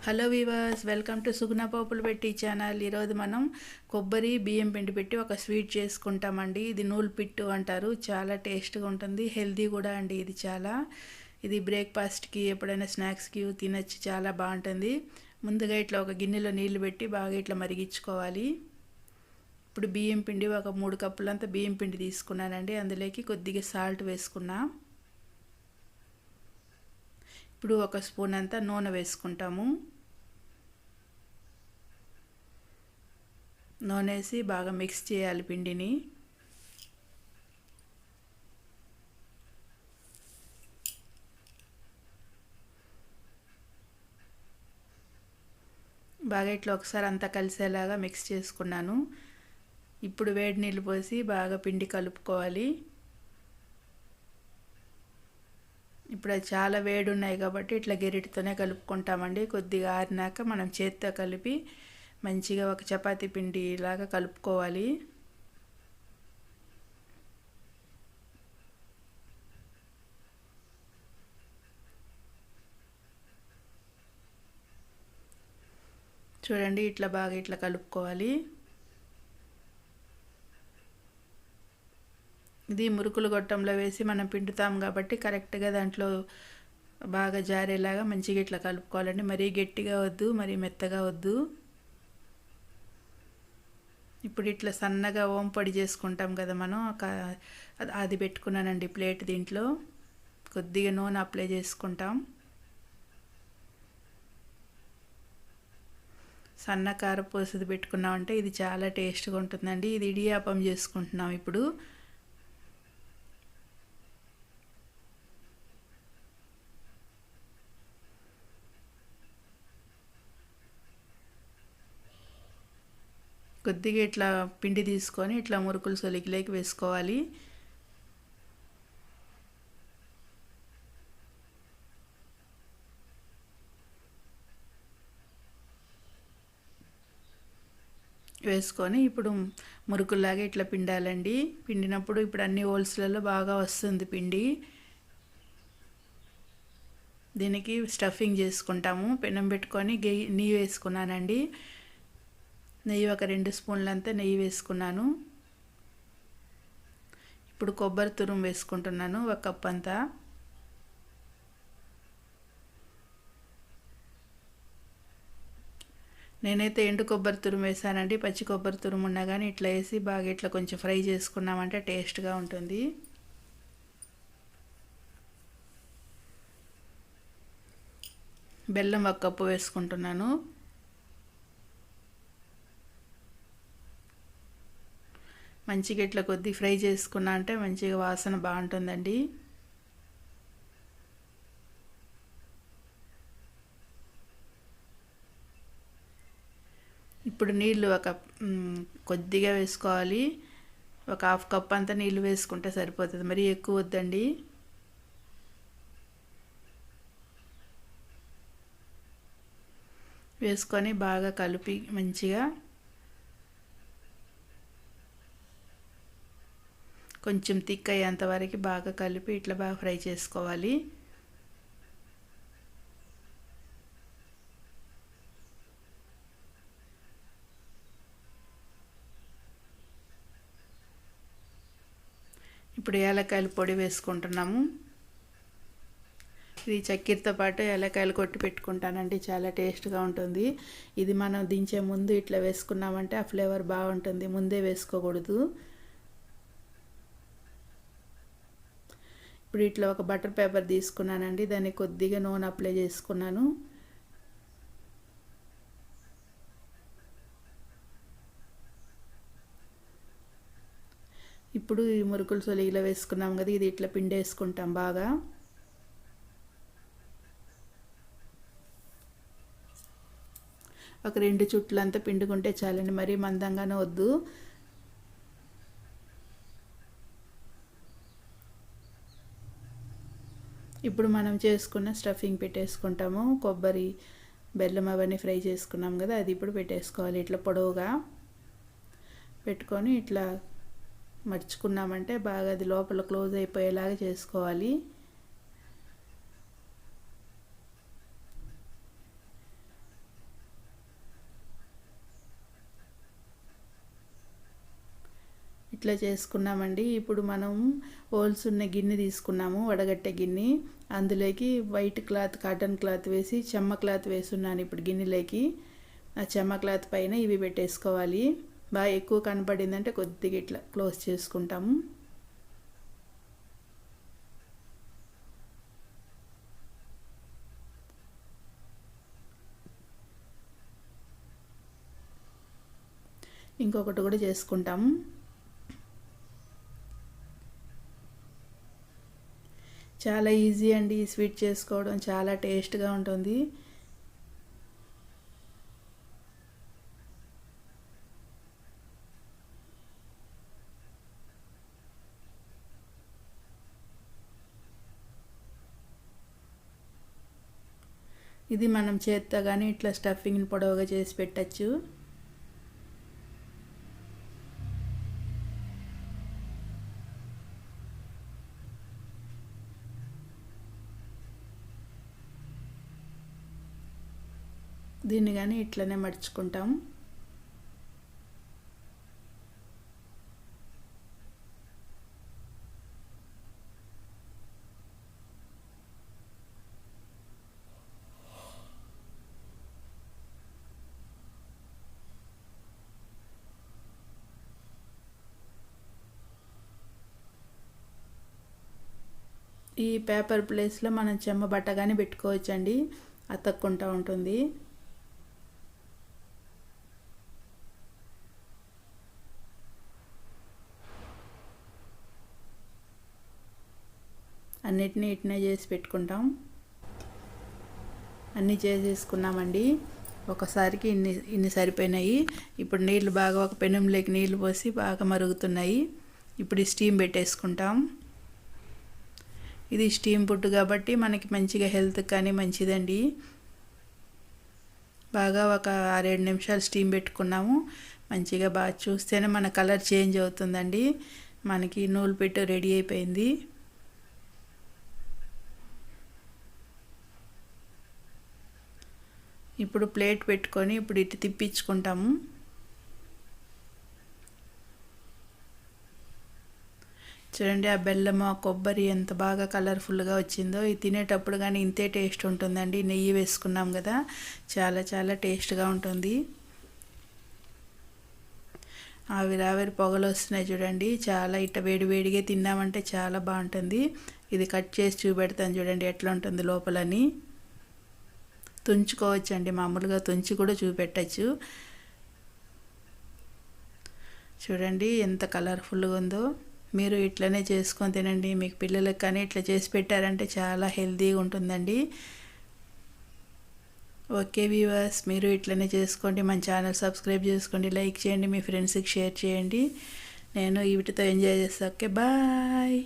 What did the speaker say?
Hello weavers, welcome to సుగుణ పోపులు పెట్టి channel. ఈరోజు మనం కొబ్బరి బియ్యం పిండి పెట్టి ఒక స్వీట్ చేసుకుంటామండి. ఇది నూలు పిట్టు అంటారు. చాలా టేస్ట్గా ఉంటుంది, హెల్తీ కూడా అండి. ఇది బ్రేక్ఫాస్ట్కి ఎప్పుడైనా స్నాక్స్కి తినచ్చు, చాలా బాగుంటుంది. ముందుగా ఇట్లా ఒక గిన్నెలో నీళ్లు పెట్టి బాగా ఇట్లా మరిగించుకోవాలి. ఇప్పుడు బియ్యం పిండి ఒక 3 కప్పులంతా బియ్యం పిండి తీసుకున్నానండి. అందులోకి కొద్దిగా సాల్ట్ వేసుకున్నా. ఇప్పుడు ఒక స్పూన్ అంతా నూనె వేసుకుంటాము. నూనె వేసి బాగా మిక్స్ చేయాలి పిండిని. బాగా ఇట్లా ఒకసారి అంతా కలిసేలాగా మిక్స్ చేసుకున్నాను. ఇప్పుడు వేడి నీళ్ళు పోసి బాగా పిండి కలుపుకోవాలి. ఇప్పుడు అది చాలా వేడి ఉన్నాయి కాబట్టి ఇట్లా గెరిటితోనే కలుపుకుంటామండి. కొద్దిగా ఆరినాక మనం చేతితో కలిపి మంచిగా ఒక చపాతీ పిండి లాగా కలుపుకోవాలి. చూడండి, ఇట్లా బాగా ఇట్లా కలుపుకోవాలి. ఇది మురుకులు గొట్టంలో వేసి మనం పిండుతాం కాబట్టి కరెక్ట్గా దాంట్లో బాగా జారేలాగా మంచిగా ఇట్లా కలుపుకోవాలండి. మరీ గట్టిగా వద్దు, మరీ మెత్తగా వద్దు. ఇప్పుడు ఇట్లా సన్నగా ఓంపొడి చేసుకుంటాం కదా మనం, అది పెట్టుకున్నానండి ప్లేట్. దీంట్లో కొద్దిగా నూనె అప్లై చేసుకుంటాం. సన్న కారపూసది పెట్టుకున్నామంటే ఇది చాలా టేస్ట్గా ఉంటుందండి. ఇది ఇడియాపం చేసుకుంటున్నాం ఇప్పుడు. కొద్దిగా ఇట్లా పిండి తీసుకొని ఇట్లా మురుకులు సొలికిలోకి వేసుకోవాలి. వేసుకొని ఇప్పుడు మురుకుల్లాగా ఇట్లా పిండాలండి. పిండినప్పుడు ఇప్పుడు అన్ని హోల్స్లలో బాగా వస్తుంది పిండి. దీనికి స్టఫింగ్ చేసుకుంటాము. పెనం పెట్టుకొని నెయ్యి వేసుకున్నానండి. నెయ్యి ఒక 2 స్పూన్లంతా నెయ్యి వేసుకున్నాను. ఇప్పుడు కొబ్బరి తురుము వేసుకుంటున్నాను, 1 కప్ అంతా. నేనైతే ఎండు కొబ్బరి తురుము వేసానండి. పచ్చి కొబ్బరి తురుము ఉన్నా కానీ ఇట్లా వేసి బాగా ఇట్లా కొంచెం ఫ్రై చేసుకున్నామంటే టేస్ట్గా ఉంటుంది. బెల్లం 1 కప్పు వేసుకుంటున్నాను. మంచిగా ఇట్లా కొద్ది ఫ్రై చేసుకున్నా అంటే మంచిగా వాసన బాగుంటుందండి. ఇప్పుడు నీళ్ళు కొద్దిగా వేసుకోవాలి. ఒక 1/2 కప్ అంతా నీళ్ళు వేసుకుంటే సరిపోతుంది, మరి ఎక్కువ వద్దండి. వేసుకొని బాగా కలిపి మంచిగా కొంచెం థిక్ అయ్యేంత వరకు బాగా కలిపి ఇట్లా బాగా ఫ్రై చేసుకోవాలి. ఇప్పుడు ఏలకాయల పొడి వేసుకుంటున్నాము. ఇది చక్కెరతో పాటు ఏలకాయలు కొట్టి పెట్టుకుంటానండి, చాలా టేస్ట్గా ఉంటుంది. ఇది మనం దించే ముందు ఇట్లా వేసుకున్నామంటే ఆ ఫ్లేవర్ బాగుంటుంది, ముందే వేసుకోకూడదు. ఇప్పుడు ఇట్లా ఒక బటర్ పేపర్ తీసుకున్నానండి, దాన్ని కొద్దిగా నూనె అప్లై చేసుకున్నాను. ఇప్పుడు ఈ మురుకులు సొలిగిలో వేసుకున్నాం కదా, ఇది ఇట్లా పిండేసుకుంటాం బాగా. ఒక 2 చుట్లంతా పిండుకుంటే చాలండి, మరీ మందంగానే వద్దు. ఇప్పుడు మనం చేసుకున్న స్టఫింగ్ పెట్టేసుకుంటాము. కొబ్బరి, బెల్లం అవన్నీ ఫ్రై చేసుకున్నాం కదా, అది ఇప్పుడు పెట్టేసుకోవాలి. ఇట్లా పొడవుగా పెట్టుకొని ఇట్లా మర్చుకున్నామంటే బాగా అది లోపల క్లోజ్ అయిపోయేలాగా చేసుకోవాలి. ఇట్లా చేసుకున్నామండి. ఇప్పుడు మనం హోల్స్ ఉన్న గిన్నె తీసుకున్నాము, వడగట్టే గిన్నె. అందులోకి వైట్ క్లాత్, కాటన్ క్లాత్ వేసి చెమ్మ క్లాత్ వేస్తున్నాను ఇప్పుడు గిన్నెలోకి. ఆ చెమ్మ క్లాత్ పైన ఇవి పెట్టేసుకోవాలి. బాగా ఎక్కువ కనపడిందంటే కొద్దిగా ఇట్లా క్లోజ్ చేసుకుంటాము. ఇంకొకటి కూడా చేసుకుంటాము. చాలా ఈజీ అండి ఈ స్వీట్ చేసుకోవడం, చాలా టేస్ట్గా ఉంటుంది. ఇది మనం చేత్తో కానీ ఇట్లా స్టఫింగ్ని పొడవుగా చేసి పెట్టచ్చు. దీన్ని కానీ ఇట్లనే మడుచుకుంటాం. ఈ పేపర్ ప్లేస్లో మనం చెమ్మ బట్ట కానీ పెట్టుకోవచ్చండి, అతక్కుంటూ ఉంటుంది. అన్నిటినీ ఇట్నే చేసి పెట్టుకుంటాం. అన్నీ చేసేసుకున్నామండి. ఒకసారికి ఇన్ని సరిపోయినాయి. ఇప్పుడు నీళ్ళు బాగా ఒక పెనంలోకి నీళ్ళు పోసి బాగా మరుగుతున్నాయి. ఇప్పుడు స్టీమ్ పెట్టేసుకుంటాం. ఇది స్టీమ్ ఫుడ్ కాబట్టి మనకి మంచిగా హెల్త్ కానీ మంచిదండి. బాగా ఒక 6-7 నిమిషాలు స్టీమ్ పెట్టుకున్నాము. మంచిగా బాగా చూస్తేనే మన కలర్ చేంజ్ అవుతుందండి. మనకి నూలు పిట్టు రెడీ అయిపోయింది. ఇప్పుడు ప్లేట్ పెట్టుకొని ఇప్పుడు ఇటు తిప్పించుకుంటాము. చూడండి ఆ బెల్లము, ఆ కొబ్బరి ఎంత బాగా కలర్ఫుల్గా వచ్చిందో. ఇది తినేటప్పుడు కానీ ఇంతే టేస్ట్ ఉంటుందండి. నెయ్యి వేసుకున్నాం కదా, చాలా చాలా టేస్ట్గా ఉంటుంది. ఆవిరి పొగలు వస్తున్నాయి చూడండి. చాలా ఇట్ట వేడివేడిగా తిన్నామంటే చాలా బాగుంటుంది. ఇది కట్ చేసి చూపెడతాను చూడండి ఎట్లా ఉంటుంది లోపలని. తుంచుకోవచ్చండి, మామూలుగా తుంచి కూడా చూపెట్టచ్చు. చూడండి ఎంత కలర్ఫుల్గా ఉందో. మీరు ఇట్లనే చేసుకొని తినండి. మీకు పిల్లలకు కానీ ఇట్లా చేసి పెట్టారంటే చాలా హెల్తీగా ఉంటుందండి. ఓకే వ్యూవర్స్, మీరు ఇట్లనే చేసుకోండి. మన ఛానల్ సబ్స్క్రైబ్ చేసుకోండి, లైక్ చేయండి, మీ ఫ్రెండ్స్కి షేర్ చేయండి. నేను వీటితో ఎంజాయ్ చేస్తాను. Okay, bye.